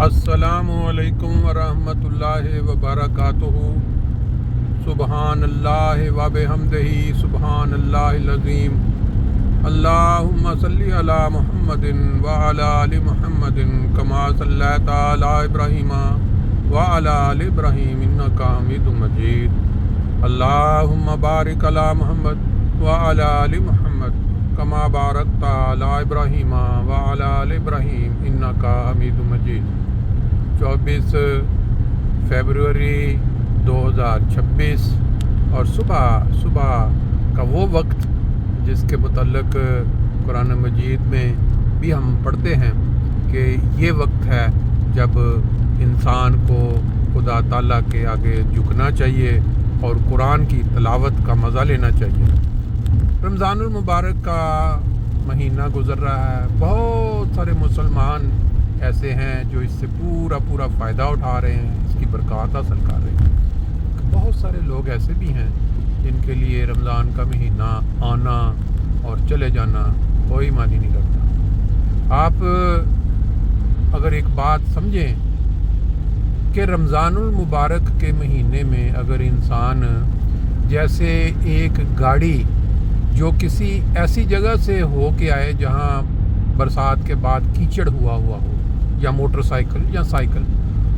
السلام علیکم ورحمۃ اللہ وبرکاتہ۔ سبحان اللہ و بحمدہ، سبحان اللہ العظیم۔ اللہم صلی علی محمد وعلی آل محمد کما صلیت علی ابراہیم وعلی آل ابراہیم انک حمید مجید۔ اللہم بارک علی محمد وعلی آل محمد کما بارکت علی ابراہیم وعلی آل ابراہیم انک حمید مجید۔ 24 فروری 2026 اور صبح کا وہ وقت جس کے متعلق قرآن مجید میں بھی ہم پڑھتے ہیں کہ یہ وقت ہے جب انسان کو خدا تعالیٰ کے آگے جھکنا چاہیے اور قرآن کی تلاوت کا مزہ لینا چاہیے۔ رمضان المبارک کا مہینہ گزر رہا ہے، بہت سارے مسلمان ایسے ہیں جو اس سے پورا فائدہ اٹھا رہے ہیں، اس کی برکات حاصل کر رہے ہیں۔ بہت سارے لوگ ایسے بھی ہیں جن کے لیے رمضان کا مہینہ آنا اور چلے جانا کوئی معنی نہیں رکھتا۔ آپ اگر ایک بات سمجھیں کہ رمضان المبارک کے مہینے میں اگر انسان جیسے ایک گاڑی جو کسی ایسی جگہ سے ہو کے آئے جہاں برسات کے بعد کیچڑ ہوا ہو، یا موٹر سائیکل یا سائیکل،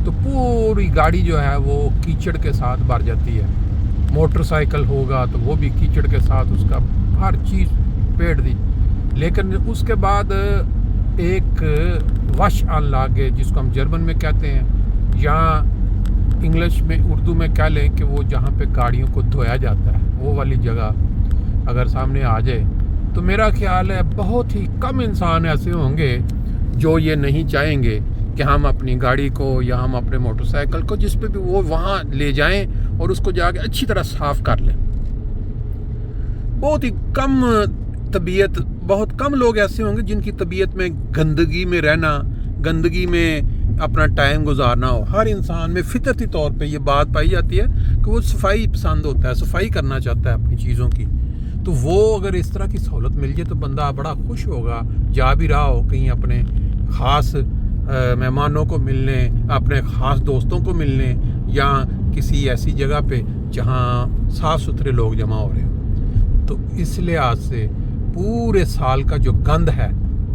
تو پوری گاڑی جو ہے وہ کیچڑ کے ساتھ بھر جاتی ہے۔ موٹر سائیکل ہوگا تو وہ بھی کیچڑ کے ساتھ، اس کا ہر چیز پیٹ دی۔ لیکن اس کے بعد ایک وش آن لاگے، جس کو ہم جرمن میں کہتے ہیں، یا انگلش میں اردو میں کہہ لیں کہ وہ جہاں پہ گاڑیوں کو دھویا جاتا ہے، وہ والی جگہ اگر سامنے آ جائے تو میرا خیال ہے بہت ہی کم انسان ایسے ہوں گے جو یہ نہیں چاہیں گے کہ ہم اپنی گاڑی کو یا ہم اپنے موٹر سائیکل کو جس پہ بھی وہ وہاں لے جائیں اور اس کو جا کے اچھی طرح صاف کر لیں۔ بہت کم لوگ ایسے ہوں گے جن کی طبیعت میں گندگی میں رہنا، گندگی میں اپنا ٹائم گزارنا ہو۔ ہر انسان میں فطرتی طور پہ یہ بات پائی جاتی ہے کہ وہ صفائی پسند ہوتا ہے، صفائی کرنا چاہتا ہے اپنی چیزوں کی۔ تو وہ اگر اس طرح کی سہولت مل جائے تو بندہ بڑا خوش ہوگا، جا بھی رہا ہو کہیں اپنے خاص مہمانوں کو ملنے، اپنے خاص دوستوں کو ملنے، یا کسی ایسی جگہ پہ جہاں صاف ستھرے لوگ جمع ہو رہے ہوں۔ تو اس لحاظ سے پورے سال کا جو گند ہے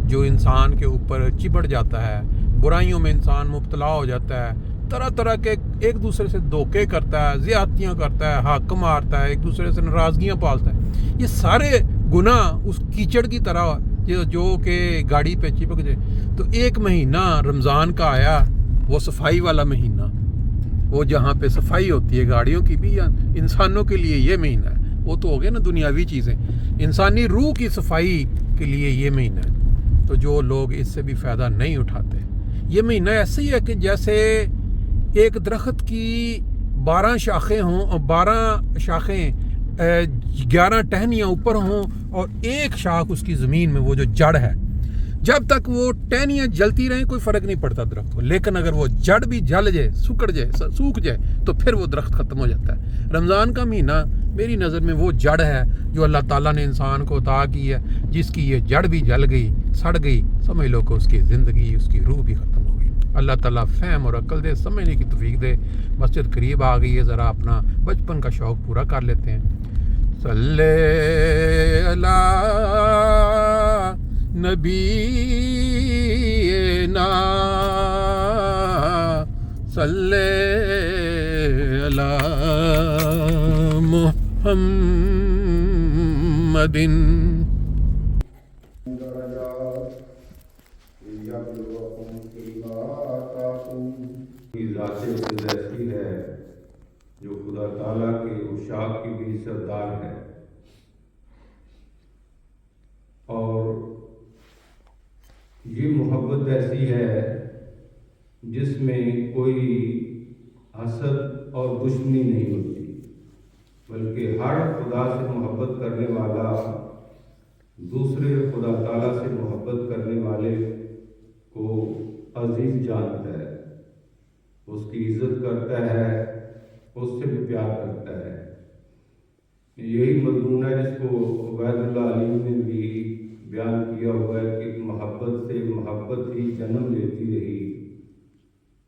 جو انسان کے اوپر چپٹ جاتا ہے، برائیوں میں انسان مبتلا ہو جاتا ہے، طرح کے ایک دوسرے سے دھوکے کرتا ہے، زیادتیاں کرتا ہے، حق مارتا ہے، ایک دوسرے سے ناراضگیاں پالتا ہے، یہ سارے گناہ اس کیچڑ کی طرح جو کہ گاڑی پہ چپک جائے۔ تو ایک مہینہ رمضان کا آیا، وہ صفائی والا مہینہ، وہ جہاں پہ صفائی ہوتی ہے گاڑیوں کی بھی، یا انسانوں کے لیے یہ مہینہ ہے۔ وہ تو ہو گیا نا دنیاوی چیزیں، انسانی روح کی صفائی کے لیے یہ مہینہ ہے۔ تو جو لوگ اس سے بھی فائدہ نہیں اٹھاتے، یہ مہینہ ایسے ہی ہے کہ جیسے ایک درخت کی 12 شاخیں ہوں اور 12 شاخیں 11 ٹہنیاں اوپر ہوں اور ایک شاخ اس کی زمین میں، وہ جو جڑ ہے، جب تک وہ ٹہنیاں جلتی رہیں کوئی فرق نہیں پڑتا درخت کو، لیکن اگر وہ جڑ بھی جل جائے، سوکھ جائے تو پھر وہ درخت ختم ہو جاتا ہے۔ رمضان کا مہینہ میری نظر میں وہ جڑ ہے جو اللہ تعالیٰ نے انسان کو عطا کی ہے، جس کی یہ جڑ بھی جل گئی، سڑ گئی، سمجھ لو کہ اس کی زندگی، اس کی روح بھی ختم ہو گئی۔ اللہ تعالیٰ فہم اور عقل دے، سمجھنے کی توفیق دے۔ مسجد قریب آ گئی ہے، ذرا اپنا بچپن کا شوق پورا کر لیتے ہیں۔ صلی علی نبینا صلی علی محمد۔ ذات قدس ایسی ہے جو خدا تعالیٰ کے عشاق کی بھی سردار ہے، اور یہ محبت ایسی ہے جس میں کوئی حسد اور دشمنی نہیں ہوتی، بلکہ ہر خدا سے محبت کرنے والا دوسرے خدا تعالیٰ سے محبت کرنے والے کو عزیز جانتا ہے، اس کی عزت کرتا ہے، اس سے بھی پیار کرتا ہے۔ یہی مضمون ہے جس کو عبید اللہ علی نے بھی بیان کیا ہوا ہے کہ محبت سے محبت ہی جنم لیتی رہی،